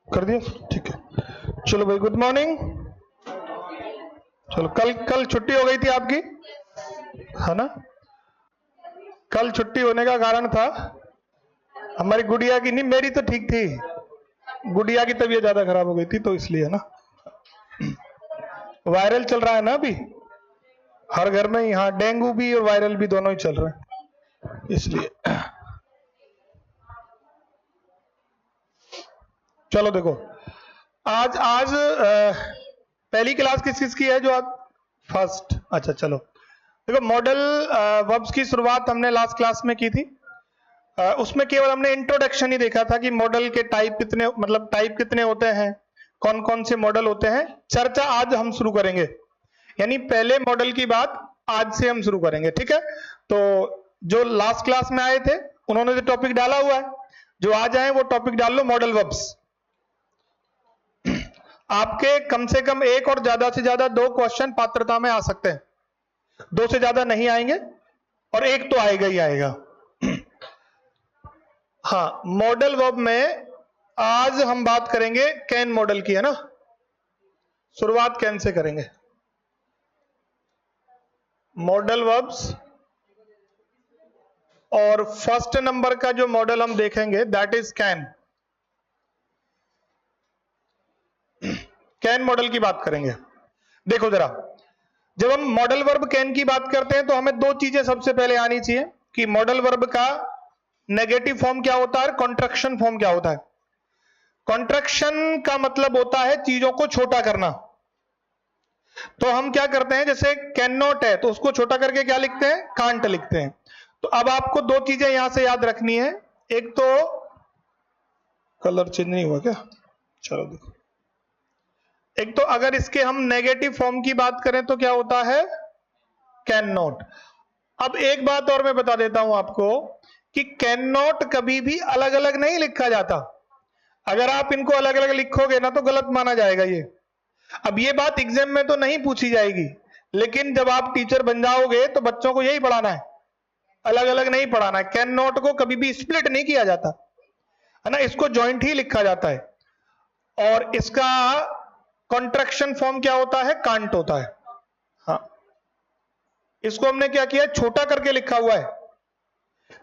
कर दिया, ठीक है। चलो भाई, गुड मॉर्निंग। चलो, कल कल छुट्टी हो गई थी आपकी, है ना? कल छुट्टी होने का कारण था हमारी गुड़िया की, नहीं मेरी तो ठीक थी, गुड़िया की तबीयत ज्यादा खराब हो गई थी तो इसलिए ना। वायरल चल रहा है ना अभी हर घर में, यहाँ डेंगू भी और वायरल भी दोनों ही चल रहे हैं, इसलिए। चलो देखो, आज आज पहली क्लास किस किस की है जो आज फर्स्ट? अच्छा चलो देखो, मॉडल वर्ब्स की शुरुआत हमने लास्ट क्लास में की थी। उसमें केवल हमने इंट्रोडक्शन ही देखा था कि मॉडल के टाइप कितने, मतलब टाइप कितने होते हैं, कौन कौन से मॉडल होते हैं। चर्चा आज हम शुरू करेंगे, यानी पहले मॉडल की बात आज से हम शुरू करेंगे, ठीक है? तो जो लास्ट क्लास में आए थे उन्होंने जो टॉपिक डाला हुआ है, जो आज आए वो टॉपिक डाल लो, मॉडल वर्ब्स। आपके कम से कम एक और ज्यादा से ज्यादा दो क्वेश्चन पात्रता में आ सकते हैं, दो से ज्यादा नहीं आएंगे और एक तो आएगा ही आएगा। हाँ, मॉडल वर्ब में आज हम बात करेंगे कैन मॉडल की, है ना? शुरुआत कैन से करेंगे। मॉडल वर्ब्स, और फर्स्ट नंबर का जो मॉडल हम देखेंगे that is can. Can model की बात करेंगे। देखो जरा, जब हम मॉडल वर्ब कैन की बात करते हैं तो हमें दो चीजें सबसे पहले आनी चाहिए कि मॉडल वर्ब का नेगेटिव फॉर्म क्या होता है, कॉन्ट्रैक्शन फॉर्म क्या होता है। कॉन्ट्रैक्शन का मतलब होता है चीजों को छोटा करना। तो हम क्या करते हैं, जैसे कैन नॉट है तो उसको छोटा करके क्या लिखते हैं, कांट लिखते हैं। तो अब आपको दो चीजें यहां से याद रखनी है। एक तो कलर चेंज नहीं हुआ क्या? चलो देखो, एक तो अगर इसके हम नेगेटिव फॉर्म की बात करें तो क्या होता है, कैन नॉट। अब एक बात और मैं बता देता हूं आपको कि कैन नॉट कभी भी अलग अलग नहीं लिखा जाता। अगर आप इनको अलग अलग लिखोगे ना तो गलत माना जाएगा ये। अब ये बात एग्जाम में तो नहीं पूछी जाएगी, लेकिन जब आप टीचर बन जाओगे तो बच्चों को यही पढ़ाना है, अलग अलग नहीं पढ़ाना है। कैन नॉट को कभी भी स्प्लिट नहीं किया जाता, है ना? इसको जॉइंट ही लिखा जाता है। और इसका कॉन्ट्रैक्शन फॉर्म क्या होता है, कांट होता है। हाँ, इसको हमने क्या किया, छोटा करके लिखा हुआ है।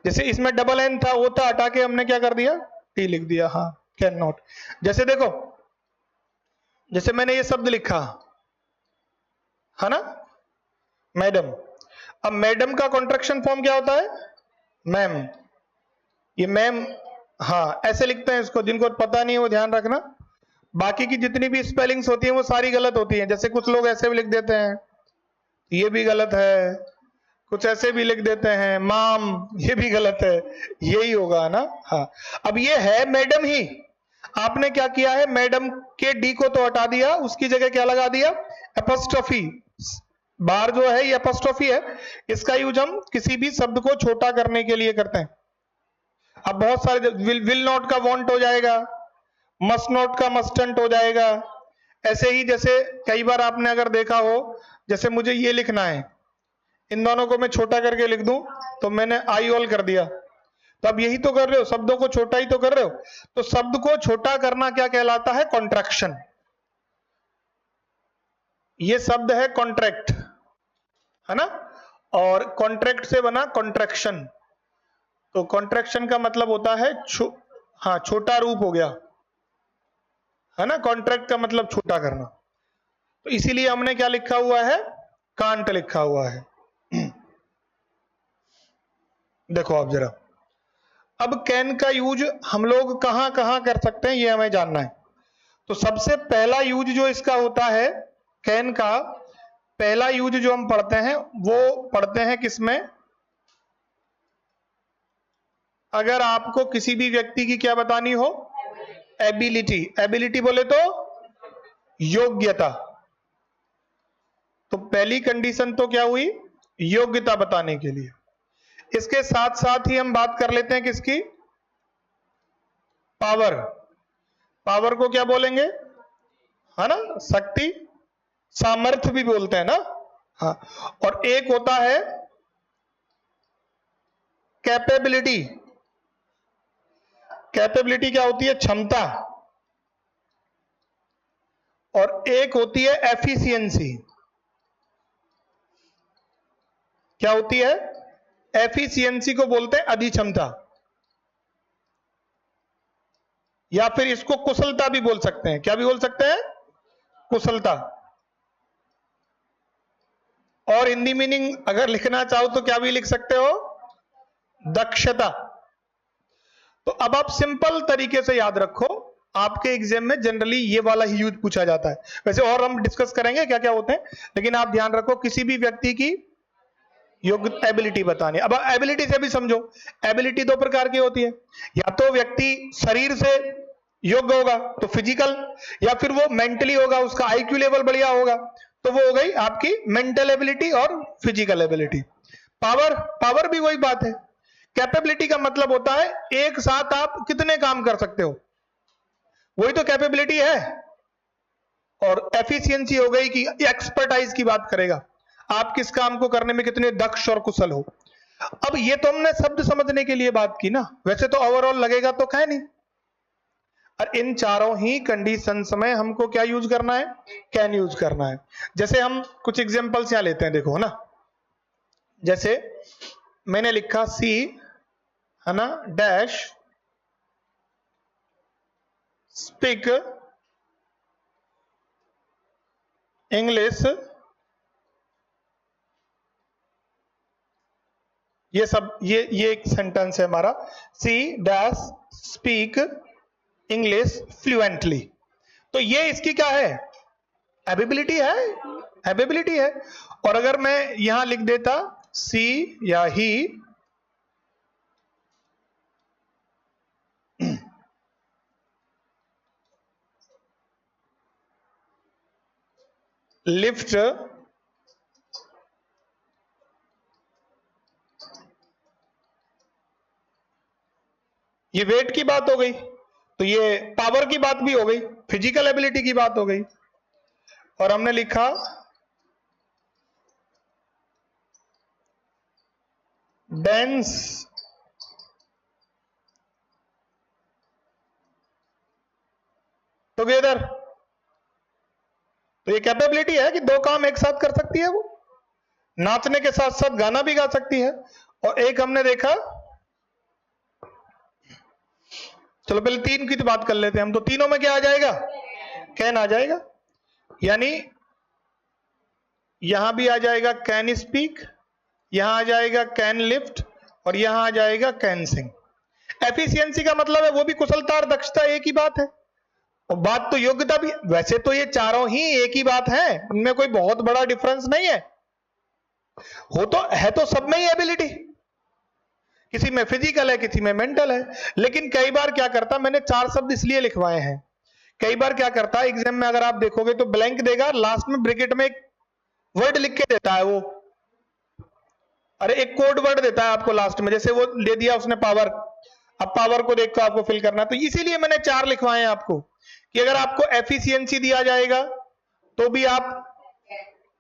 जैसे इसमें डबल एन था, वो था, हटा के हमने क्या कर दिया, टी लिख दिया। हाँ, कैन नॉट। जैसे देखो, जैसे मैंने ये शब्द लिखा, है ना, मैडम। अब मैडम का कॉन्ट्रैक्शन फॉर्म क्या होता है, मैम। ये मैम, हाँ ऐसे लिखते हैं इसको, जिनको पता नहीं है वो ध्यान रखना। बाकी की जितनी भी स्पेलिंग्स होती हैं वो सारी गलत होती हैं। जैसे कुछ लोग ऐसे भी लिख देते हैं, ये भी गलत है। कुछ ऐसे भी लिख देते हैं माम, ये भी गलत है। यही होगा ना? हाँ। अब ये है मैडम ही, आपने क्या किया है, मैडम के डी को तो हटा दिया, उसकी जगह क्या लगा दिया, एपोस्ट्रोफी। बार जो है ये एपोस्ट्रोफी है। इसका यूज हम किसी भी शब्द को छोटा करने के लिए करते हैं। अब बहुत सारे, विल नॉट का वॉन्ट हो जाएगा, मस्ट नॉट का मस्टंट हो जाएगा। ऐसे ही जैसे कई बार आपने अगर देखा हो, जैसे मुझे ये लिखना है, इन दोनों को मैं छोटा करके लिख दूं तो मैंने आई ऑल कर दिया। तो अब यही तो कर रहे हो, शब्दों को छोटा ही तो कर रहे हो। तो शब्द को छोटा करना क्या कहलाता है, कॉन्ट्रैक्शन। ये शब्द है कॉन्ट्रैक्ट, है ना? और कॉन्ट्रैक्ट से बना कॉन्ट्रैक्शन। तो कॉन्ट्रैक्शन का मतलब होता है हाँ, छोटा रूप हो गया, है ना? कॉन्ट्रैक्ट का मतलब छोटा करना। तो इसीलिए हमने क्या लिखा हुआ है, कांट लिखा हुआ है। देखो आप जरा, अब कैन का यूज हम लोग कहां कहां कर सकते हैं ये हमें जानना है। तो सबसे पहला यूज जो इसका होता है, कैन का पहला यूज जो हम पढ़ते हैं वो पढ़ते हैं किसमें, अगर आपको किसी भी व्यक्ति की क्या बतानी हो, एबिलिटी। एबिलिटी बोले तो योग्यता। तो पहली कंडीशन तो क्या हुई, योग्यता बताने के लिए। इसके साथ साथ ही हम बात कर लेते हैं किसकी, पावर। पावर को क्या बोलेंगे, है ना, शक्ति, सामर्थ्य भी बोलते हैं ना। हाँ, और एक होता है कैपेबिलिटी। कैपेबिलिटी क्या होती है, क्षमता। और एक होती है एफिशिएंसी। क्या होती है? एफिशिएंसी को बोलते हैं अधिक्षमता, या फिर इसको कुशलता भी बोल सकते हैं। क्या भी बोल सकते हैं? कुशलता। और हिंदी मीनिंग अगर लिखना चाहो तो क्या भी लिख सकते हो? दक्षता। तो अब आप सिंपल तरीके से याद रखो, आपके एग्जाम में जनरली ये वाला ही यूज पूछा जाता है। वैसे और हम डिस्कस करेंगे क्या क्या होते हैं, लेकिन आप ध्यान रखो किसी भी व्यक्ति की योग्य एबिलिटी बतानी। अब एबिलिटी से भी समझो, एबिलिटी दो प्रकार की होती है, या तो व्यक्ति शरीर से योग्य होगा तो फिजिकल, या फिर वो मेंटली होगा, उसका आईक्यू लेवल बढ़िया होगा, तो वो हो गई आपकी मेंटल एबिलिटी और फिजिकल एबिलिटी। पावर, पावर भी वही बात है। कैपेबिलिटी का मतलब होता है एक साथ आप कितने काम कर सकते हो, वही तो कैपेबिलिटी है। और एफिशिएंसी हो गई कि एक्सपर्टाइज की बात करेगा, आप किस काम को करने में कितने दक्ष और कुशल हो। अब ये तो हमने शब्द समझने के लिए बात की ना, वैसे तो ओवरऑल लगेगा तो है नहीं। और इन चारों ही कंडीशंस में हमको क्या यूज करना है? कैन यूज करना है। जैसे हम कुछ एग्जांपल्स यहां लेते हैं, देखो ना, जैसे मैंने लिखा सी, है ना, डैश स्पीक इंग्लिश, ये सब ये एक सेंटेंस है हमारा, C dash speak English fluently. तो ये इसकी क्या है? एबिलिटी है, एबिलिटी है। और अगर मैं यहां लिख देता सी या ही लिफ्ट ये वेट की बात हो गई, तो ये पावर की बात भी हो गई, फिजिकल एबिलिटी की बात हो गई। और हमने लिखा डेंस टुगेदर, तो ये कैपेबिलिटी है कि दो काम एक साथ कर सकती है, वो नाचने के साथ साथ गाना भी गा सकती है। और एक हमने देखा, चलो पहले तीन की तो बात कर लेते हैं हम, तो तीनों में क्या आ जाएगा? कैन आ जाएगा। यानी यहां भी आ जाएगा कैन स्पीक, यहां आ जाएगा कैन लिफ्ट, और यहां आ जाएगा कैन सिंग। एफिशिएंसी का मतलब है वो भी कुशलता और दक्षता एक ही बात है, और बात तो योग्यता भी। वैसे तो ये चारों ही एक ही बात है, इनमें कोई बहुत बड़ा डिफरेंस नहीं है, हो तो है तो सब में ही एबिलिटी, किसी में फिजिकल है, किसी में मेंटल है। लेकिन कई बार क्या करता, मैंने चार शब्द इसलिए लिखवाए हैं, कई बार क्या करता है एग्जाम में, अगर आप देखोगे तो ब्लैंक देगा, लास्ट में ब्रैकेट में एक वर्ड लिख के देता है वो, अरे एक कोड वर्ड देता है आपको लास्ट में, जैसे वो दे दिया उसने पावर, अब पावर को देख कर आपको फिल करना है। तो इसीलिए मैंने चार लिखवाए हैं आपको, कि अगर आपको एफिशिएंसी दिया जाएगा तो भी आप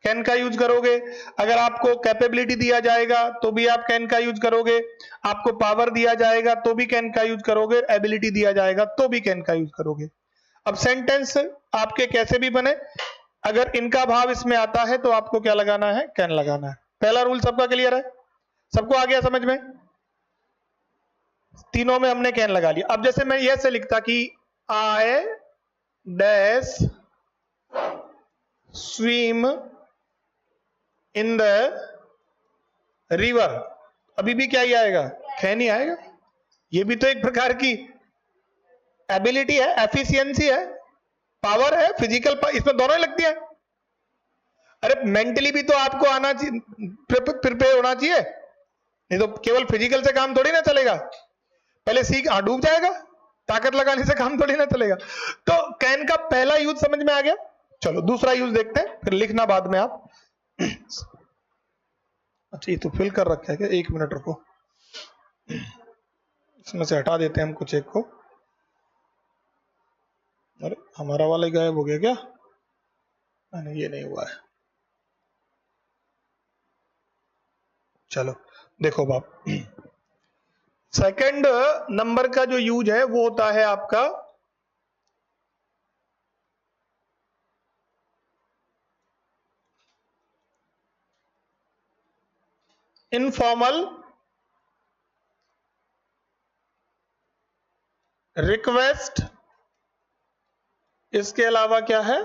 कैन का यूज करोगे, अगर आपको कैपेबिलिटी दिया जाएगा तो भी आप कैन का यूज करोगे, आपको पावर दिया जाएगा तो भी कैन का यूज करोगे, एबिलिटी दिया जाएगा तो भी कैन का यूज करोगे। अब सेंटेंस आपके कैसे भी बने, अगर इनका भाव इसमें आता है तो आपको क्या लगाना है? कैन लगाना है। पहला रूल सबका क्लियर है? सबको आ गया समझ में? तीनों में हमने कैन लगा लिया। अब जैसे मैं यह से लिखता कि I dash swim in the river, अभी भी क्या ही आएगा? कैन ही आएगा। ये भी तो एक प्रकार की एबिलिटी है, एफिशिएंसी है, पावर है, फिजिकल इसमें दोनों ही लगती है। अरे मेंटली भी तो आपको आना चाहिए, प्रिपेयर होना चाहिए, नहीं तो केवल फिजिकल से काम थोड़ी ना चलेगा, पहले सीख डूब जाएगा, ताकत लगाने से काम थोड़ी ना चलेगा। तो कैन का पहला यूज समझ में आ गया। चलो दूसरा यूज देखते हैं, फिर लिखना बाद में आप। अच्छा ये तो फिल कर रखा है क्या? एक मिनट रुको, इसमें से हटा देते हैं हम कुछ एक को। अरे हमारा वाला गायब हो गया क्या? नहीं ये नहीं हुआ है। चलो देखो बाप, सेकंड नंबर का जो यूज है वो होता है आपका इनफॉर्मल रिक्वेस्ट, इसके अलावा क्या है,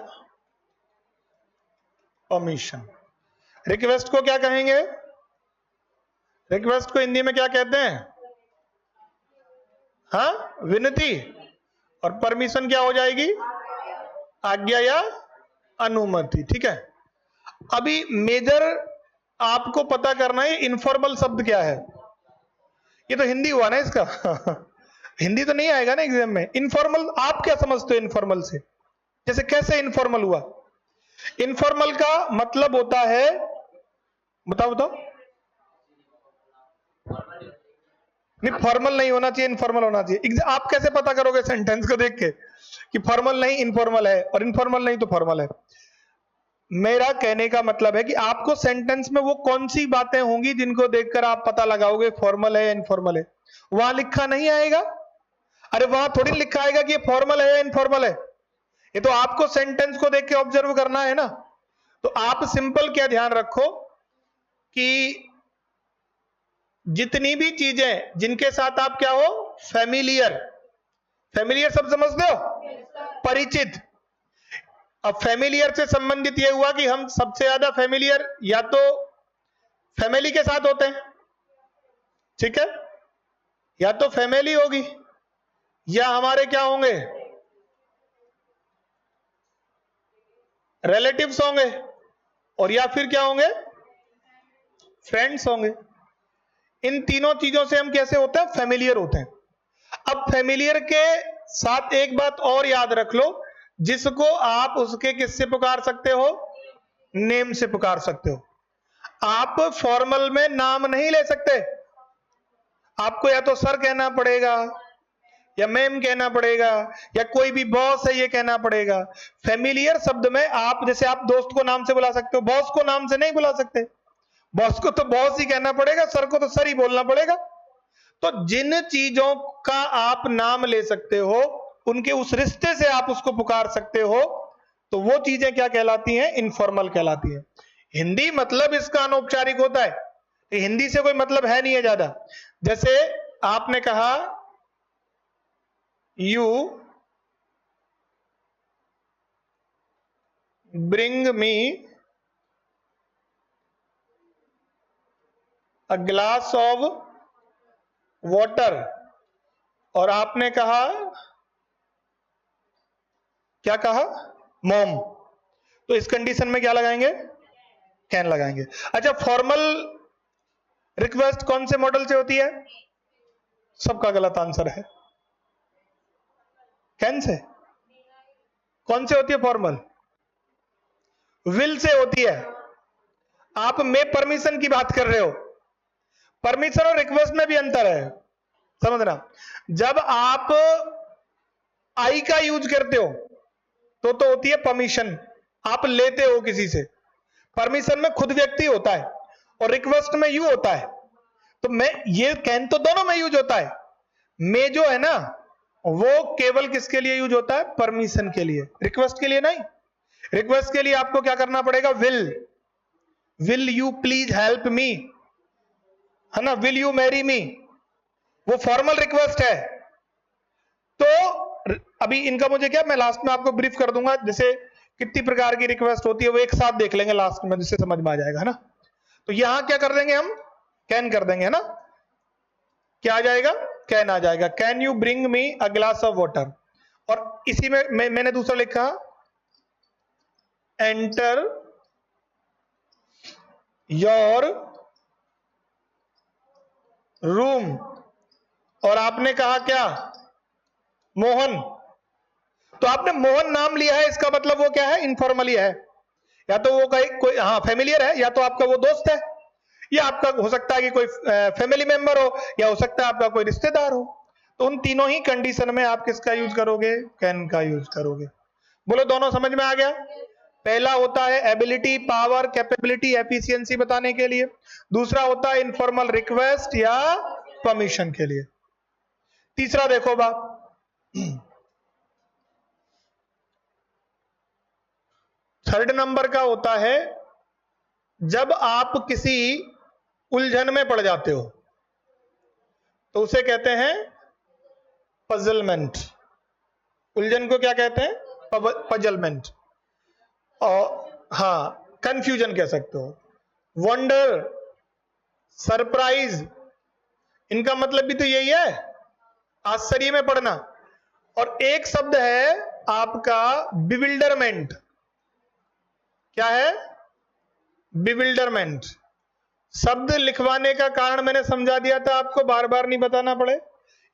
परमिशन। रिक्वेस्ट को क्या कहेंगे, रिक्वेस्ट को हिंदी में क्या कहते हैं, हाँ, विनती। और परमिशन क्या हो जाएगी, आज्ञा या अनुमति। ठीक है, अभी मेजर आपको पता करना है इनफॉर्मल शब्द क्या है। ये तो हिंदी हुआ ना इसका हिंदी तो नहीं आएगा ना एग्जाम में। इनफॉर्मल आप क्या समझते हो इनफॉर्मल से, जैसे कैसे इनफॉर्मल हुआ। इनफॉर्मल का मतलब होता है, बताओ बताओ। नहीं, फॉर्मल नहीं होना चाहिए, इनफॉर्मल होना चाहिए। आप कैसे पता करोगे सेंटेंस को देख के कि फॉर्मल नहीं इनफॉर्मल है और इनफॉर्मल नहीं तो फॉर्मल है। मेरा कहने का मतलब है कि आपको सेंटेंस में वो कौन सी बातें होंगी जिनको देखकर आप पता लगाओगे फॉर्मल है या इनफॉर्मल है। वहां लिखा नहीं आएगा, अरे वहां थोड़ी लिखा आएगा कि ये फॉर्मल है या इनफॉर्मल है। ये तो आपको सेंटेंस को देख के ऑब्जर्व करना है ना। तो आप सिंपल क्या ध्यान रखो कि जितनी भी चीजें जिनके साथ आप क्या हो, फैमिलियर, फैमिलियर सब समझते हो, परिचित। अब फैमिलियर से संबंधित यह हुआ कि हम सबसे ज्यादा फैमिलियर या तो फैमिली के साथ होते हैं, ठीक है, या तो फैमिली होगी या हमारे क्या होंगे, रिलेटिव्स होंगे, और या फिर क्या होंगे, फ्रेंड्स होंगे। इन तीनों चीजों से हम कैसे होते हैं, फैमिलियर होते हैं। अब फैमिलियर के साथ एक बात और याद रख लो, जिसको आप उसके किससे पुकार सकते हो, नेम से पुकार सकते हो। आप फॉर्मल में नाम नहीं ले सकते, आपको या तो सर कहना पड़ेगा या मैम कहना पड़ेगा या कोई भी बॉस है ये कहना पड़ेगा। फैमिलियर शब्द में आप जैसे आप दोस्त को नाम से बुला सकते हो, बॉस को नाम से नहीं बुला सकते। बॉस को तो बॉस ही कहना पड़ेगा, सर को तो सर ही बोलना पड़ेगा। तो जिन चीजों का आप नाम ले सकते हो, उनके उस रिश्ते से आप उसको पुकार सकते हो, तो वो चीजें क्या कहलाती हैं, इनफॉर्मल कहलाती हैं। हिंदी मतलब इसका अनौपचारिक होता है, हिंदी से कोई मतलब है नहीं है ज्यादा। जैसे आपने कहा you bring me a glass of water, और आपने कहा, क्या कहा, मॉम, तो इस कंडीशन में क्या लगाएंगे, कैन लगाएंगे। अच्छा, फॉर्मल रिक्वेस्ट कौन से मॉडल से होती है, सबका गलत आंसर है, कैन से। कौन से होती है फॉर्मल, विल से होती है। आप में परमिशन की बात कर रहे हो, परमिशन और रिक्वेस्ट में भी अंतर है, समझना। जब आप आई का यूज करते हो तो होती है परमिशन, आप लेते हो किसी से। परमिशन में खुद व्यक्ति होता है और रिक्वेस्ट में यू होता है। तो मैं ये कैन तो दोनों में यूज होता है, में जो है ना वो केवल किसके लिए यूज होता है, परमिशन के लिए, रिक्वेस्ट के लिए नहीं। रिक्वेस्ट के लिए आपको क्या करना पड़ेगा, will you please help me, है ना, विल यू मैरी मी, वो फॉर्मल रिक्वेस्ट है। तो अभी इनका मुझे क्या, मैं लास्ट में आपको ब्रीफ कर दूंगा, जैसे कितनी प्रकार की रिक्वेस्ट होती है वो एक साथ देख लेंगे लास्ट में, जिससे समझ में आ जाएगा, है ना। तो यहां क्या कर देंगे हम, कैन कर देंगे, है ना। क्या आ जाएगा, कैन आ जाएगा, can you bring me a glass of water. और इसी में मैंने दूसरा लिखा, एंटर योर रूम, और आपने कहा क्या, मोहन। तो आपने मोहन नाम लिया है, इसका मतलब वो क्या है, इनफॉर्मली है। या तो वो कोई हाँ फैमिलियर है, या तो आपका वो दोस्त है, या आपका हो सकता है कि कोई फैमिली मेंबर हो, या हो सकता है आपका कोई रिश्तेदार हो। तो उन तीनों ही कंडीशन में आप किसका यूज करोगे, कैन का यूज करोगे। बोलो दोनों समझ में आ गया। पहला होता है एबिलिटी, पावर, कैपेबिलिटी, एफिशिएंसी बताने के लिए। दूसरा होता है इनफॉर्मल रिक्वेस्ट या परमिशन के लिए। तीसरा देखो बाप, थर्ड नंबर का होता है जब आप किसी उलझन में पड़ जाते हो तो उसे कहते हैं पजलमेंट। उलझन को क्या कहते हैं? पजलमेंट। और हाँ, कंफ्यूजन कह सकते हो। वंडर, सरप्राइज, इनका मतलब भी तो यही है, आश्चर्य में पड़ना। और एक शब्द है आपका बिविल्डरमेंट। क्या है? बिविल्डरमेंट। शब्द लिखवाने का कारण मैंने समझा दिया था आपको, बार बार नहीं बताना पड़े।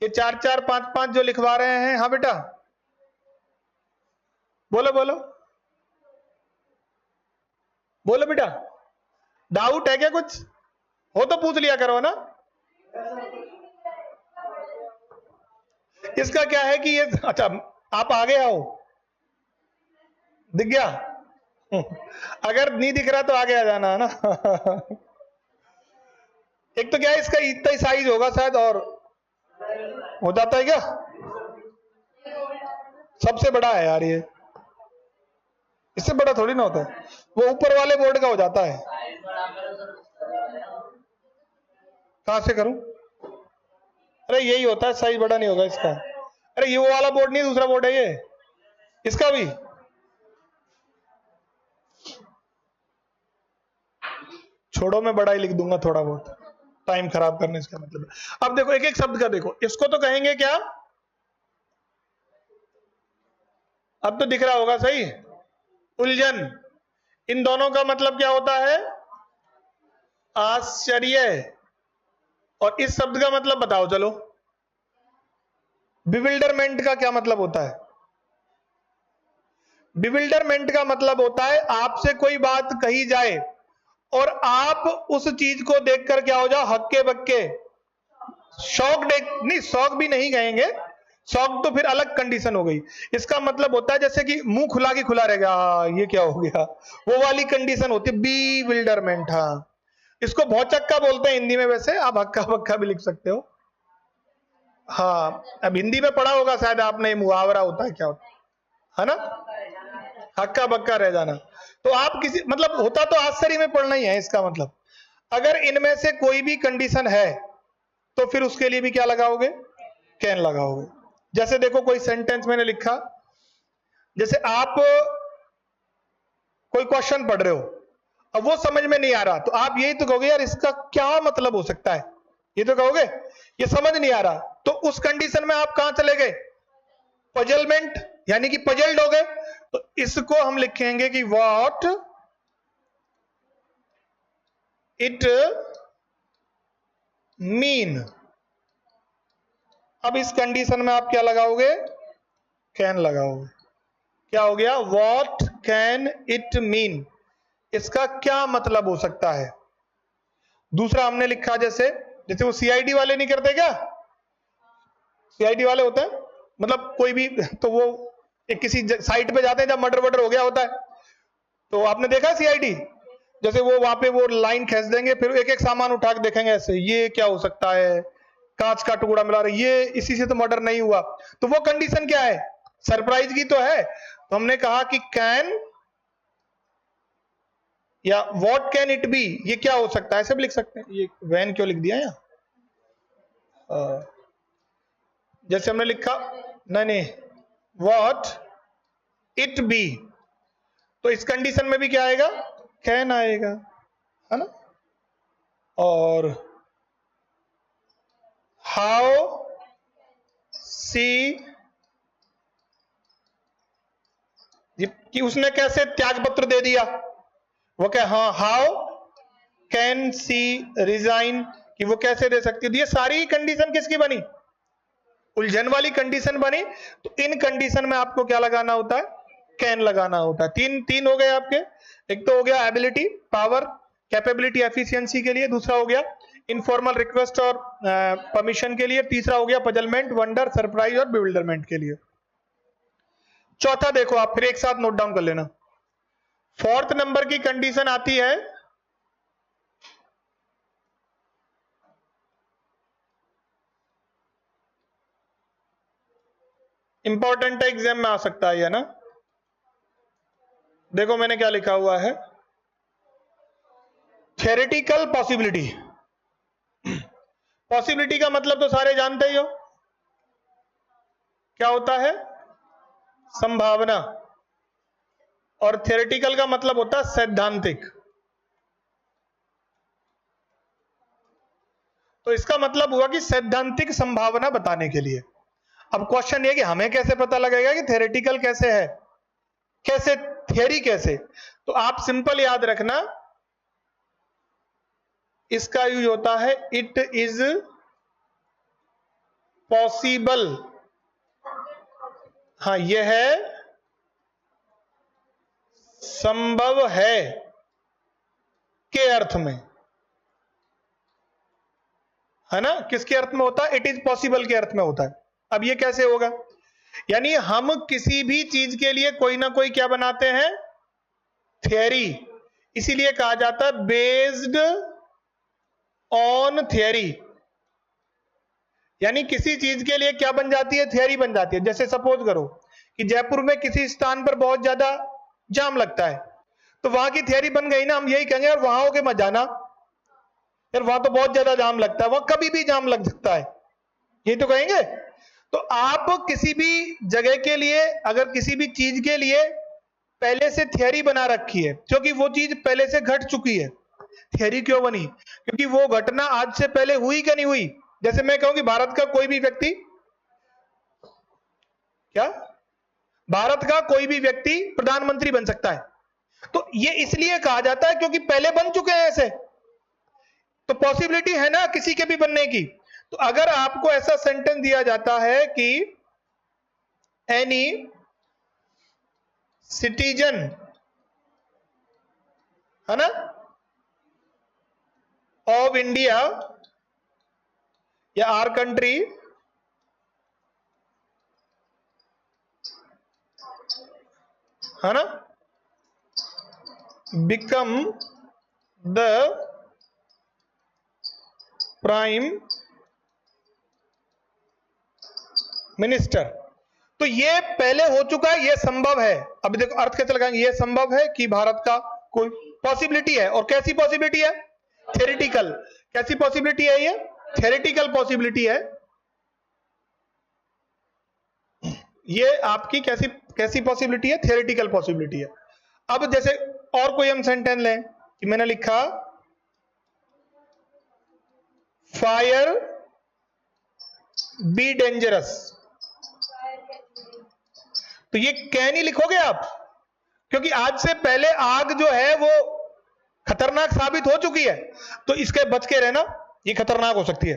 ये 4 4 5 5 जो लिखवा रहे हैं, हाँ बेटा बोलो बोलो बोलो बेटा, डाउट है क्या कुछ? हो तो पूछ लिया करो ना। इसका क्या है कि ये, अच्छा आप आगे आओ, दिख गया? अगर नहीं दिख रहा तो आगे आ जाना है ना। एक तो क्या है, इसका इतना ही साइज होगा शायद, और हो जाता है क्या? सबसे बड़ा है यार ये, इससे बड़ा थोड़ी ना होता है, वो ऊपर वाले बोर्ड का हो जाता है। कहां से करूं? अरे यही होता है, साइज बड़ा नहीं होगा इसका। अरे ये वो वाला बोर्ड नहीं, दूसरा बोर्ड है ये, इसका भी। छोड़ो, मैं बड़ा ही लिख दूंगा थोड़ा बहुत, टाइम खराब करने इसका मतलब है। अब देखो एक एक शब्द का देखो, इसको तो कहेंगे क्या? अब तो दिख रहा होगा सही, उलझन। इन दोनों का मतलब क्या होता है? आश्चर्य। और इस शब्द का मतलब बताओ चलो, बिविल्डरमेंट का क्या मतलब होता है? बिविल्डरमेंट का मतलब होता है आपसे कोई बात कही जाए और आप उस चीज को देखकर क्या हो जाओ, हक्के बक्के, शौक नहीं, शौक भी नहीं कहेंगे, शौक तो फिर अलग कंडीशन हो गई। इसका मतलब होता है जैसे कि मुंह खुला के खुला रह गया, ये क्या हो गया, वो वाली कंडीशन होती है बीविल्डरमेंट। हाँ, इसको भौचक्का बोलते हैं हिंदी में, वैसे आप हक्का बक्का भी लिख सकते हो। हाँ, अब हिंदी में पढ़ा होगा शायद आपने, मुहावरा होता है, क्या होता है ना, हक्का बक्का रह जाना। तो आप किसी, मतलब होता तो आश्चर्य में पढ़ना ही है इसका मतलब। अगर इनमें से कोई भी कंडीशन है तो फिर उसके लिए भी क्या लगाओगे? कैन लगाओगे। जैसे देखो कोई सेंटेंस मैंने लिखा, जैसे आप कोई क्वेश्चन पढ़ रहे हो, अब वो समझ में नहीं आ रहा, तो आप यही तो कहोगे यार इसका क्या मतलब हो सकता है, ये तो कहोगे, ये समझ नहीं आ रहा। तो उस कंडीशन में आप कहां चले गए? पजलमेंट, यानी कि पजल्ड हो गए। तो इसको हम लिखेंगे कि व्हाट इट मीन। अब इस कंडीशन में आप क्या लगाओगे? कैन लगाओगे। क्या हो गया? व्हाट कैन इट मीन, इसका क्या मतलब हो सकता है। दूसरा हमने लिखा, जैसे जैसे वो सीआईडी वाले नहीं करते क्या, सीआईडी वाले होते हैं, मतलब कोई भी, तो वो एक किसी साइट पे जाते हैं जब मर्डर वर्डर हो गया होता है, तो आपने देखा सीआईडी, जैसे वो वहां पे वो लाइन खींच देंगे, फिर एक एक सामान उठा के देखेंगे ऐसे, ये क्या हो सकता है, कांच का टुकड़ा मिला रहा है, ये इसी से तो मर्डर नहीं हुआ। तो वो कंडीशन क्या है? सरप्राइज की तो है। तो हमने कहा कि कैन या व्हाट कैन इट बी, ये क्या हो सकता है, ऐसे भी लिख सकते हैं। ये वैन क्यों लिख दिया यहाँ? जैसे हमने लिखा, नहीं नहीं, व्हाट इट बी, तो इस कंडीशन में भी क्या आएगा? कैन आएगा, है ना। और हाउ सी, कि उसने कैसे त्याग पत्र दे दिया, वो क्या, हाँ, हाउ कैन सी रिजाइन, कि वो कैसे दे सकती है। ये सारी कंडीशन किसकी बनी? उलझन वाली कंडीशन बनी। तो इन कंडीशन में आपको क्या लगाना होता है? कैन लगाना होता है। तीन तीन हो गए आपके। एक तो हो गया एबिलिटी, पावर, कैपेबिलिटी, एफिशिएंसी के लिए। दूसरा हो गया इनफॉर्मल रिक्वेस्ट और परमिशन के लिए। तीसरा हो गया पजलमेंट, वंडर, सरप्राइज और बिविल्डरमेंट के लिए। चौथा देखो आप, फिर एक साथ नोट डाउन कर लेना। फोर्थ नंबर की कंडीशन आती है इंपॉर्टेंट है, एग्जाम में आ सकता है, ना। देखो मैंने क्या लिखा हुआ है, थ्योरेटिकल पॉसिबिलिटी। पॉसिबिलिटी का मतलब तो सारे जानते ही हो, क्या होता है? संभावना। और थियोरेटिकल का मतलब होता है सैद्धांतिक। तो इसका मतलब हुआ कि सैद्धांतिक संभावना बताने के लिए। अब क्वेश्चन ये कि हमें कैसे पता लगेगा कि थियोरेटिकल कैसे है, कैसे थियरी कैसे? तो आप सिंपल याद रखना, इसका यूज होता है इट इज पॉसिबल। हाँ, यह है संभव है के अर्थ में, है ना? किसके अर्थ में होता है? इट इज पॉसिबल के अर्थ में होता है। अब ये कैसे होगा? यानी हम किसी भी चीज के लिए कोई ना कोई क्या बनाते हैं? थियरी। इसीलिए कहा जाता है बेस्ड ऑन थियरी। यानी किसी चीज के लिए क्या बन जाती है? थियरी बन जाती है। जैसे सपोज करो कि जयपुर में किसी स्थान पर बहुत ज्यादा जाम लगता है, तो वहां की थियरी बन गई ना, हम यही कहेंगे यार वहां होके मत जाना, यार वहां तो बहुत ज्यादा जाम लगता है, वहां कभी भी जाम लग सकता है, यही तो कहेंगे। तो आप किसी भी जगह के लिए, अगर किसी भी चीज के लिए पहले से थियरी बना रखी है, क्योंकि वो चीज पहले से घट चुकी है। थियरी क्यों बनी? क्योंकि वो घटना आज से पहले हुई क्या नहीं हुई। जैसे मैं कहूं कि भारत का कोई भी व्यक्ति, क्या भारत का कोई भी व्यक्ति प्रधानमंत्री बन सकता है, तो ये इसलिए कहा जाता है क्योंकि पहले बन चुके हैं ऐसे, तो पॉसिबिलिटी है ना किसी के भी बनने की। तो अगर आपको ऐसा सेंटेंस दिया जाता है कि एनी सिटीजन, है ना, ऑफ इंडिया या आर कंट्री है ना, बिकम द प्राइम मिनिस्टर, तो ये पहले हो चुका है, ये संभव है। अब देखो अर्थ कैसे लगाएंगे? ये संभव है कि भारत का कोई पॉसिबिलिटी है। और कैसी पॉसिबिलिटी है? थ्योरेटिकल। कैसी पॉसिबिलिटी है? ये थ्योरेटिकल पॉसिबिलिटी है। ये आपकी कैसी कैसी पॉसिबिलिटी है? थ्योरेटिकल पॉसिबिलिटी है। अब जैसे और कोई हम सेंटेंस लें कि मैंने लिखा फायर बी डेंजरस, तो ये कैन ही लिखोगे आप, क्योंकि आज से पहले आग जो है वो खतरनाक साबित हो चुकी है, तो इसके बच के रहना, ये खतरनाक हो सकती है।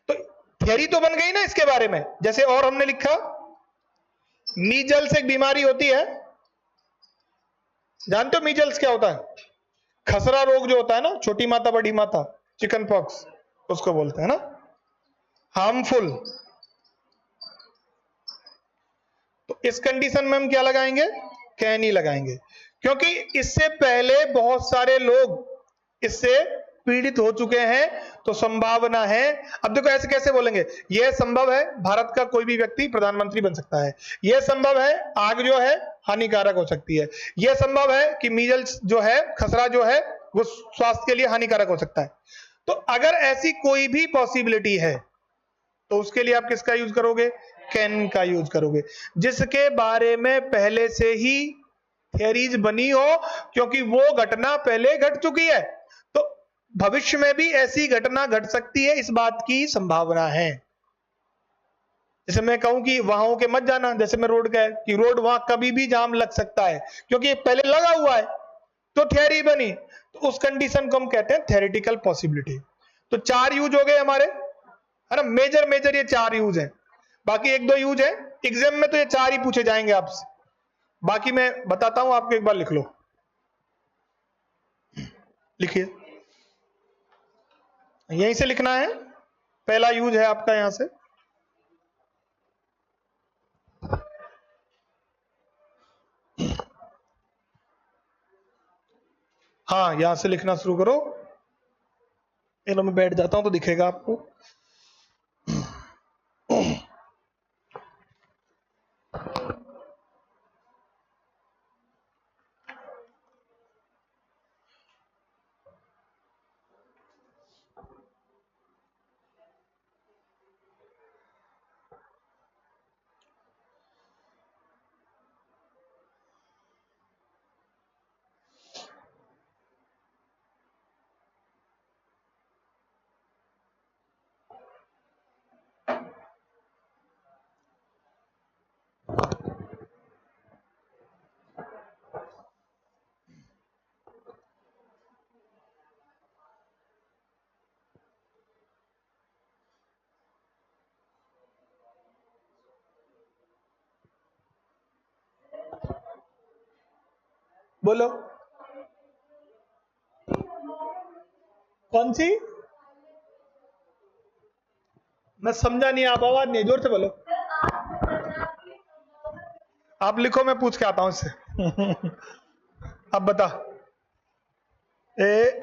तो थियरी तो बन गई ना इसके बारे में। जैसे और हमने लिखा मीजल्स एक बीमारी होती है, जानते हो मीजल्स क्या होता है? खसरा रोग जो होता है ना, छोटी माता बड़ी माता, चिकन पॉक्स उसको बोलते हैं ना, हार्मफुल। तो इस कंडीशन में हम क्या लगाएंगे? कैन ही लगाएंगे, क्योंकि इससे पहले बहुत सारे लोग इससे पीड़ित हो चुके हैं, तो संभावना है। अब देखो ऐसे कैसे बोलेंगे? यह संभव है भारत का कोई भी व्यक्ति प्रधानमंत्री बन सकता है, यह संभव है आग जो है हानिकारक हो सकती है, यह संभव है कि मीजल्स जो है, खसरा जो है, वो स्वास्थ्य के लिए हानिकारक हो सकता है। तो अगर ऐसी कोई भी पॉसिबिलिटी है, तो उसके लिए आप किसका यूज करोगे? कैन का यूज करोगे, जिसके बारे में पहले से ही थियरीज बनी हो, क्योंकि वो घटना पहले घट चुकी है, तो भविष्य में भी ऐसी घटना घट सकती है, इस बात की संभावना है। जैसे मैं कहूं कि वहां होके मत जाना, जैसे मैं रोड का कि रोड वहां कभी भी जाम लग सकता है, क्योंकि पहले लगा हुआ है, तो थियरी बनी, तो उस कंडीशन को हम कहते हैं थ्योरेटिकल पॉसिबिलिटी। तो चार यूज हो गए हमारे, है ना, मेजर मेजर ये चार यूज है, बाकी एक दो यूज है एग्जाम में, तो ये चार ही पूछे जाएंगे आपसे। बाकी मैं बताता हूं आपको, एक बार लिख लो, लिखिए, यहीं से लिखना है। पहला यूज है आपका यहां से, हाँ यहां से लिखना शुरू करो। लो मैं बैठ जाता हूं तो दिखेगा आपको। बोलो कौन सी? मैं समझा नहीं, आप आवाज नहीं, जोर से बोलो। आप लिखो, मैं पूछ के आता हूं इससे। अब बता। ए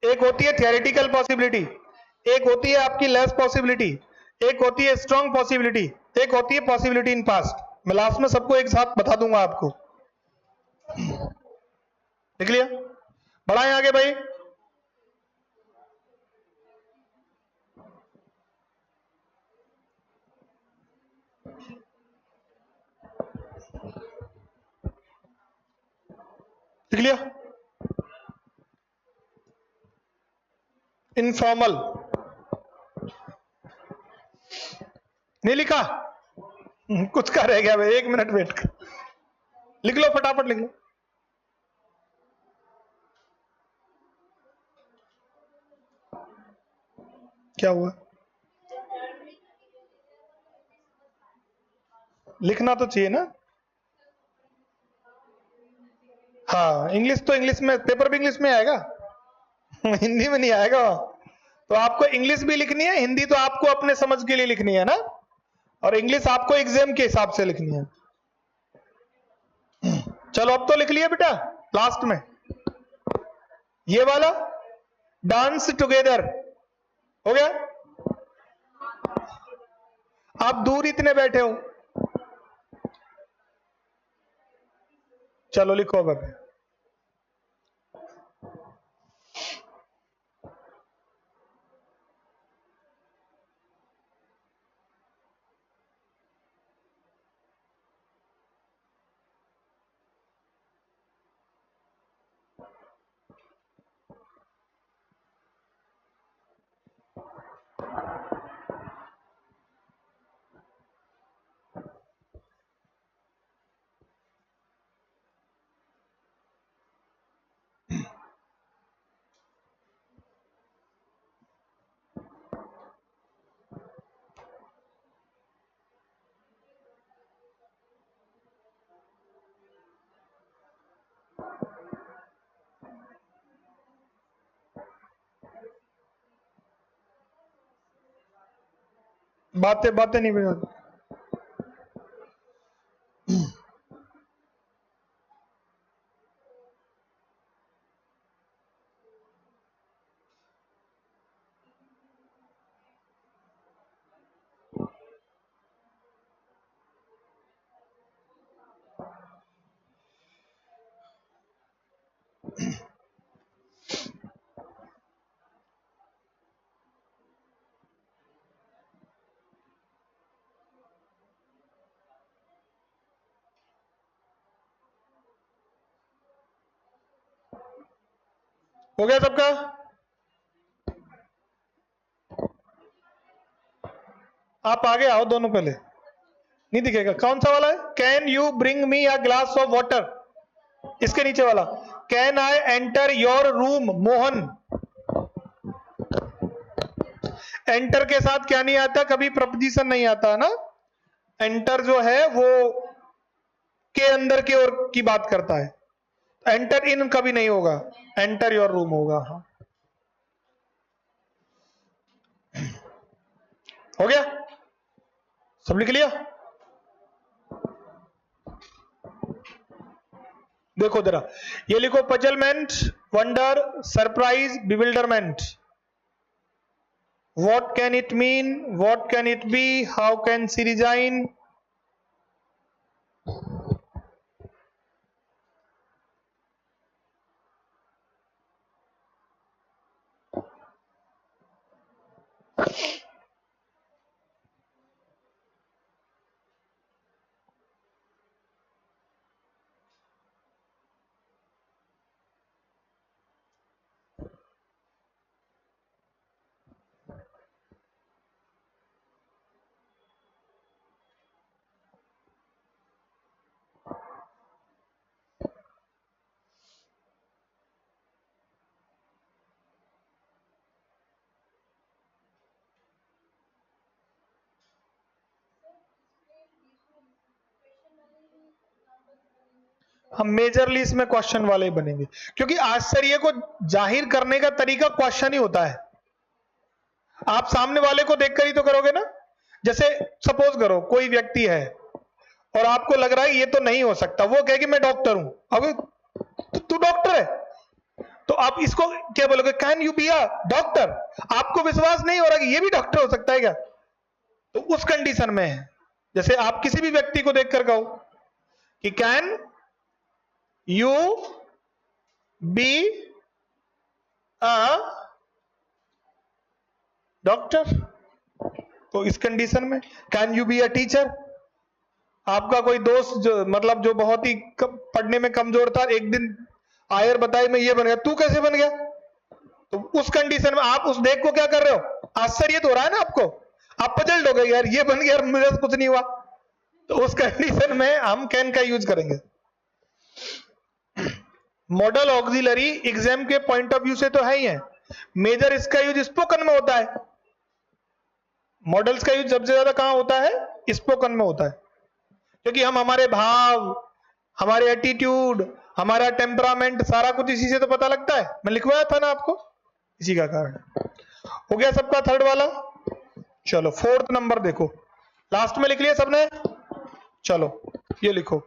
एक होती है थियोरेटिकल पॉसिबिलिटी, एक होती है आपकी लेस पॉसिबिलिटी, एक होती है स्ट्रॉन्ग पॉसिबिलिटी, एक होती है पॉसिबिलिटी इन पास्ट। मैं लास्ट में सबको एक साथ बता दूंगा आपको। लिख लिया? बढ़ाएं आगे भाई। लिख लिया? इनफॉर्मल नहीं लिखा? कुछ का रह गया भाई, 1 मिनट वेट कर। लिख लो, फटाफट लिख लो। क्या हुआ? लिखना तो चाहिए ना। हाँ, इंग्लिश तो इंग्लिश में, पेपर भी इंग्लिश में आएगा। हिंदी में नहीं आएगा। तो आपको इंग्लिश भी लिखनी है, हिंदी तो आपको अपने समझ के लिए लिखनी है ना, और इंग्लिश आपको एग्जाम के हिसाब से लिखनी है। चलो अब तो लिख लिया बेटा। लास्ट में ये वाला डांस टुगेदर हो गया। आप दूर इतने बैठे हो, चलो लिखो अब। बातें बातें नहीं बजाती। हो गया सबका? आप आगे आओ दोनों, पहले नहीं दिखेगा। कौन सा वाला है? Can you bring me a glass of water, इसके नीचे वाला। Can I enter your room Mohan. Enter के साथ क्या नहीं आता? कभी प्रपोजिशन नहीं आता ना। एंटर जो है वो के अंदर की ओर की बात करता है, एंटर इन कभी नहीं होगा, एंटर योर रूम होगा। हाँ, हो गया? सब लिख लिया? देखो जरा, ये लिखो पजलमेंट wonder, surprise, bewilderment. What can it mean? What can it be? How can she resign? हम मेजरली इसमें क्वेश्चन वाले ही बनेंगे, क्योंकि आश्चर्य को जाहिर करने का तरीका क्वेश्चन ही होता है। आप सामने वाले को देखकर ही तो करोगे ना। जैसे सपोज करो कोई व्यक्ति है और आपको लग रहा है ये तो नहीं हो सकता, वो कहे कि मैं डॉक्टर हूं। अब तू डॉक्टर है तो आप इसको क्या बोलोगे? Can you be a doctor? आपको विश्वास नहीं हो रहा कि ये भी डॉक्टर हो सकता है क्या? तो उस कंडीशन में है। जैसे आप किसी भी व्यक्ति को देखकर कहो कि can you be a doctor, तो इस कंडीशन में can you be a teacher? आपका कोई दोस्त जो मतलब जो बहुत ही पढ़ने में कमजोर था, एक दिन आयर बताए मैं ये बन गया, तू कैसे बन गया? तो उस कंडीशन में आप उस देख को क्या कर रहे हो? आश्चर्य तो हो रहा है ना आपको, आप पजल्ड हो गए, यार ये बन गया, मुझे कुछ नहीं हुआ। तो उस कंडीशन में हम कैन का यूज करेंगे। मॉडल ऑक्सिलरी एग्जाम के पॉइंट ऑफ व्यू से तो है ही है। मेजर इसका यूज स्पोकन में होता है। मॉडल्स का यूज सबसे ज्यादा कहां होता है? स्पोकन में होता है, क्योंकि हम हमारे भाव, हमारे एटीट्यूड, हमारा टेम्परामेंट, सारा कुछ इसी से तो पता लगता है। मैं लिखवाया था ना आपको, इसी का कारण। हो गया सबका थर्ड वाला। चलो फोर्थ नंबर देखो, लास्ट में लिख लिया सबने? चलो ये लिखो,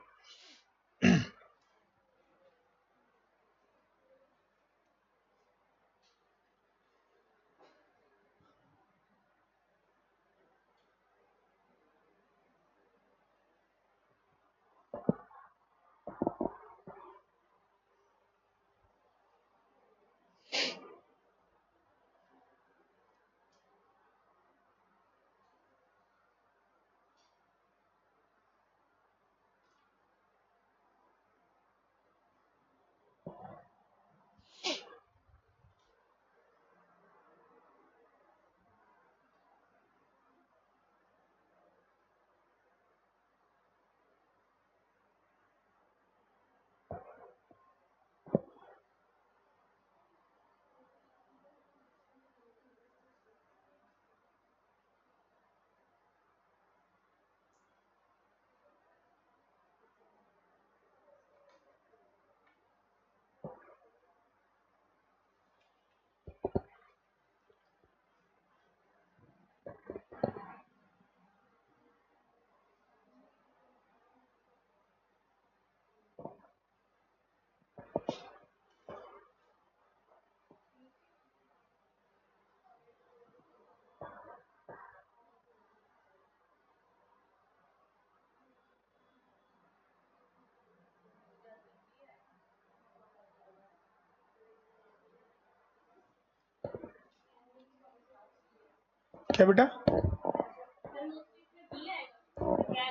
क्या बेटा?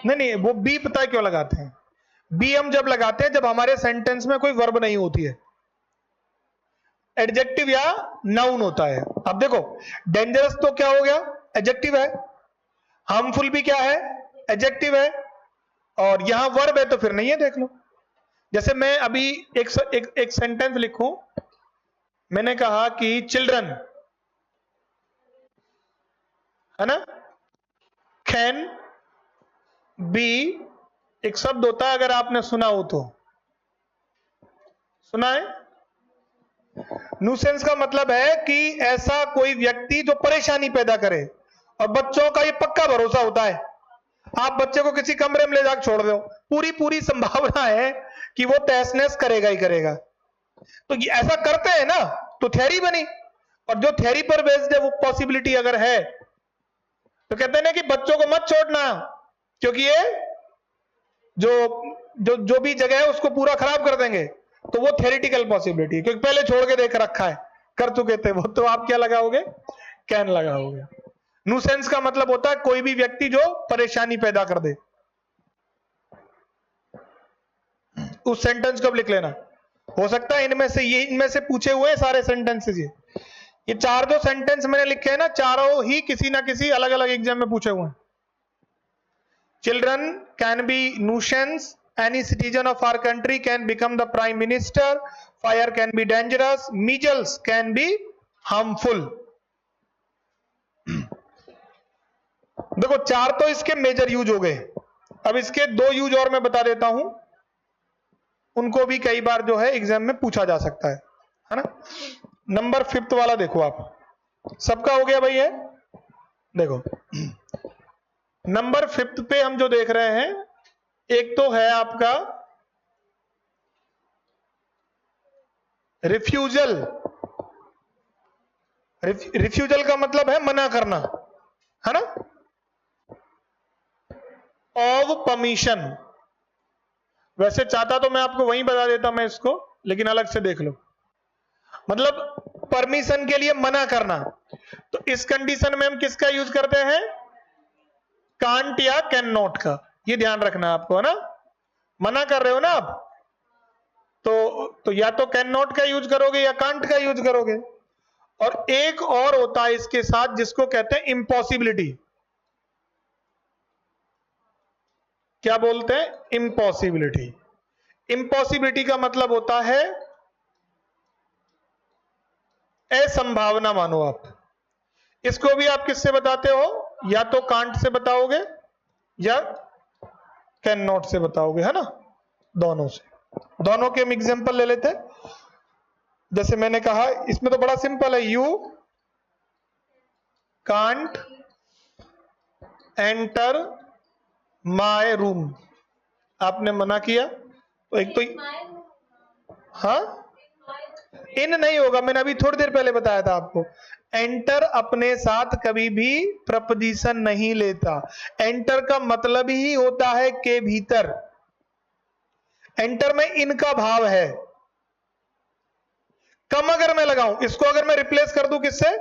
नहीं, वो बी पता है क्यों लगाते हैं? बी हम जब लगाते हैं जब हमारे सेंटेंस में कोई वर्ब नहीं होती है, एडजेक्टिव या नाउन होता है। अब देखो, डेंजरस तो क्या हो गया? एडजेक्टिव है। हार्मफुल भी क्या है? एडजेक्टिव है। और यहां वर्ब है तो फिर नहीं है, देख लो। जैसे मैं अभी एक सेंटेंस लिखूं, मैंने कहा कि चिल्ड्रन, है ना, कैन बी, एक शब्द होता है, अगर आपने सुना हो तो। सुना है? न्यूसेंस का मतलब है कि ऐसा कोई व्यक्ति जो परेशानी पैदा करे, और बच्चों का ये पक्का भरोसा होता है। आप बच्चे को किसी कमरे में ले जाकर छोड़ दो, पूरी संभावना है कि वो तहस नहस करेगा ही करेगा। तो ये ऐसा करते हैं ना, तो थ्योरी बनी, और जो थ्योरी पर बेस्ड है वो पॉसिबिलिटी अगर है, तो कहते हैं ना कि बच्चों को मत छोड़ना, क्योंकि ये जो जो जो भी जगह है उसको पूरा खराब कर देंगे। तो वो थ्योरेटिकल पॉसिबिलिटी है, क्योंकि पहले छोड़ के देख रखा है, कर चुके थे वो। तो आप क्या लगाओगे? कैन लगाओगे। न्यूसेंस का मतलब होता है कोई भी व्यक्ति जो परेशानी पैदा कर दे। उस सेंटेंस को अब लिख लेना। हो सकता है इनमें से पूछे हुए हैं सारे सेंटेंसेस। ये चार जो सेंटेंस मैंने लिखे हैं ना, चारों ही किसी ना किसी अलग अलग एग्जाम में पूछे हुए हैं। Children can be nuisance, any citizen of our country can become the prime minister, fire can be dangerous, measles can be harmful। देखो चार तो इसके मेजर यूज हो गए, अब इसके दो यूज और मैं बता देता हूं, उनको भी कई बार जो है एग्जाम में पूछा जा सकता है ना। नंबर 5 वाला देखो आप, सबका हो गया भाई है। देखो नंबर 5 पे हम जो देख रहे हैं, एक तो है आपका रिफ्यूजल। रिफ्यूजल का मतलब है मना करना, है ना, ऑफ परमिशन। वैसे चाहता तो मैं आपको वहीं बता देता मैं इसको, लेकिन अलग से देख लो। मतलब परमिशन के लिए मना करना। तो इस कंडीशन में हम किसका यूज करते हैं? कांट या कैन नॉट का। ये ध्यान रखना आपको, है ना। मना कर रहे हो ना आप, तो या तो कैन नॉट का यूज करोगे या कांट का यूज करोगे। और एक और होता है इसके साथ जिसको कहते हैं इम्पॉसिबिलिटी। क्या बोलते हैं? इम्पॉसिबिलिटी। इम्पॉसिबिलिटी का मतलब होता है असंभावना, मानो आप। इसको भी आप किससे बताते हो? या तो कांट से बताओगे या कैन नॉट से बताओगे, है ना। दोनों से। दोनों के हम एग्जांपल ले लेते हैं। जैसे मैंने कहा, इसमें तो बड़ा सिंपल है, you can't enter my room. आपने मना किया, तो एक तो हाँ, इन नहीं होगा, मैंने अभी थोड़ी देर पहले बताया था आपको। एंटर अपने साथ कभी भी प्रपोजिशन नहीं लेता। एंटर का मतलब ही होता है के भीतर। एंटर में इनका भाव है। कम अगर मैं लगाऊं, इसको अगर मैं रिप्लेस कर दूं किससे?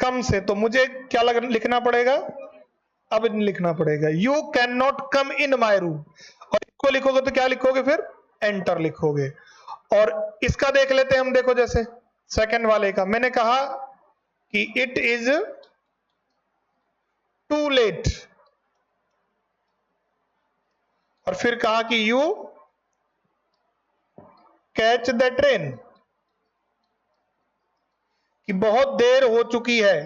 कम से, तो मुझे क्या लिखना पड़ेगा? अब लिखना पड़ेगा you can not come in my room. और इसको लिखोगे तो क्या लिखोगे फिर? एंटर लिखोगे। और इसका देख लेते हैं हम। देखो जैसे सेकंड वाले का मैंने कहा कि इट इज टू लेट, और फिर कहा कि यू कैच द ट्रेन, कि बहुत देर हो चुकी है,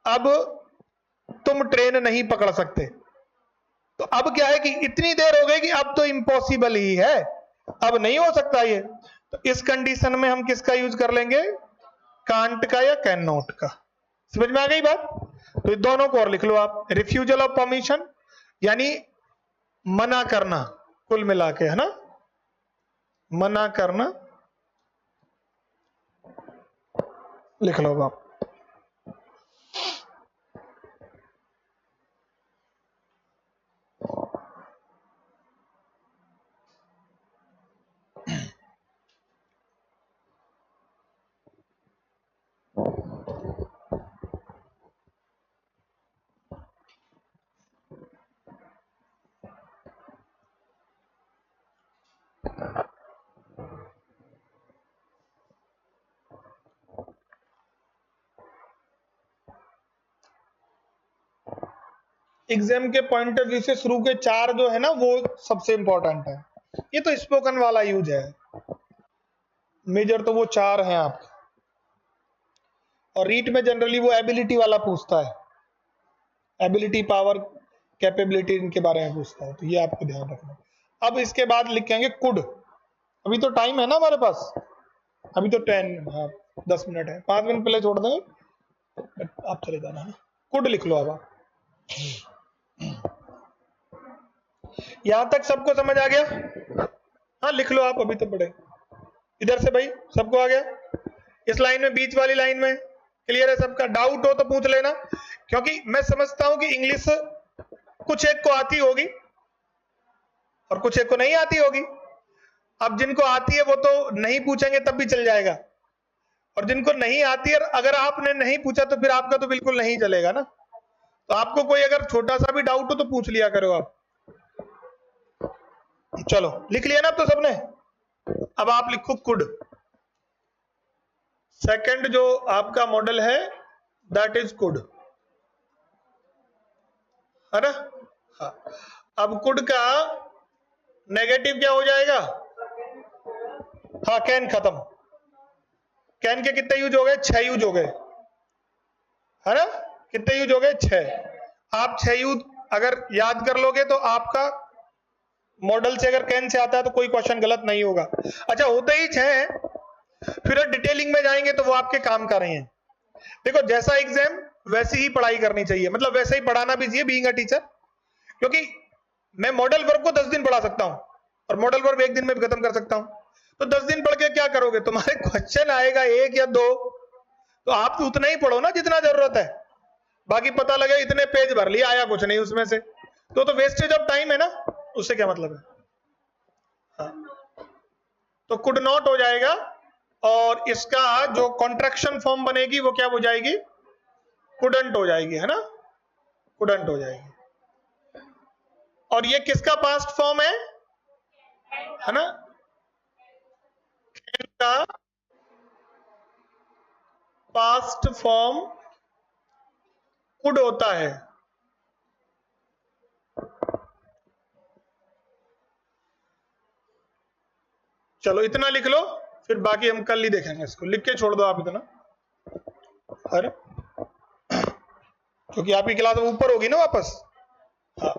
अब तुम ट्रेन नहीं पकड़ सकते। तो अब क्या है कि इतनी देर हो गई कि अब तो इम्पॉसिबल ही है, अब नहीं हो सकता ये। तो इस कंडीशन में हम किसका यूज कर लेंगे? कांट का या कैन नॉट का। समझ में आ गई बात? तो दोनों को और लिख लो आप। रिफ्यूजल ऑफ परमिशन यानी मना करना, कुल मिला के, है ना, मना करना, लिख लो आप। एग्जाम के पॉइंट ऑफ व्यू से शुरू के चार जो है ना वो सबसे इंपॉर्टेंट है। ये तो स्पोकन वाला यूज है, मेजर तो वो चार हैं आपके। और रीट में जनरली वो एबिलिटी वाला पूछता है, एबिलिटी, पावर, कैपेबिलिटी, इनके बारे में पूछता है। तो ये आपको ध्यान रखना। अब इसके बाद लिखेंगे कुड। अभी तो टाइम है ना हमारे पास, अभी तो 10 मिनट है, 5 मिनट पहले छोड़ देंगे, आप चले जाना है। कुड लिख लो अब आप। यहां तक सबको समझ आ गया? हाँ लिख लो आप, अभी तो पढ़े। इधर से भाई सबको आ गया? इस लाइन में, बीच वाली लाइन में क्लियर है सबका? डाउट हो तो पूछ लेना, क्योंकि मैं समझता हूं कि इंग्लिश कुछ एक को आती होगी और कुछ एक को नहीं आती होगी। अब जिनको आती है वो तो नहीं पूछेंगे तब भी चल जाएगा, और जिनको नहीं आती है अगर आपने नहीं पूछा तो फिर आपका तो बिल्कुल नहीं चलेगा ना। तो आपको कोई अगर छोटा सा भी डाउट हो तो पूछ लिया करो आप। चलो लिख लिया ना अब तो सबने? अब आप लिखो कुड। सेकंड जो आपका मॉडल है दैट इज कुड, है ना? हाँ। अब कुड का नेगेटिव क्या हो जाएगा? हाँ, कैन खत्म। कैन के कितने यूज हो गए? 6 यूज हो गए, है ना? कितने यूज हो गए? 6। आप 6 यूज अगर याद कर लोगे तो आपका मॉडल से अगर कैन से आता है तो कोई क्वेश्चन गलत नहीं होगा। अच्छा, होते ही 6 हैं, फिर डिटेलिंग में जाएंगे तो वो आपके काम का नहीं है। देखो, जैसा एग्जाम वैसी ही पढ़ाई करनी चाहिए, मतलब वैसे ही पढ़ाना भी चाहिए बीइंग अ टीचर, क्योंकि मैं मॉडल वर्ब को 10 दिन पढ़ा सकता हूं और मॉडल वर्ब 1 दिन में भी खत्म कर सकता हूं। तो 10 दिन पढ़ के क्या करोगे? तुम्हारे क्वेश्चन आएगा 1 या 2, तो आप उतना ही पढ़ो ना जितना जरूरत है। बाकी पता लगे इतने पेज भर लिया, आया कुछ नहीं उसमें से, तो वेस्टेज ऑफ टाइम है ना, उससे क्या मतलब है? हाँ। तो कुड नॉट हो जाएगा, और इसका जो कॉन्ट्रैक्शन फॉर्म बनेगी वो क्या हो जाएगी? कुडंट हो जाएगी, है ना? कुडंट हो जाएगी। और ये किसका पास्ट फॉर्म है ना? कैन का पास्ट फॉर्म कुड होता है। चलो इतना लिख लो, फिर बाकी हम कल ही देखेंगे। इसको लिख के छोड़ दो आप इतना, अरे क्योंकि आपकी क्लास ऊपर होगी ना वापस। हाँ।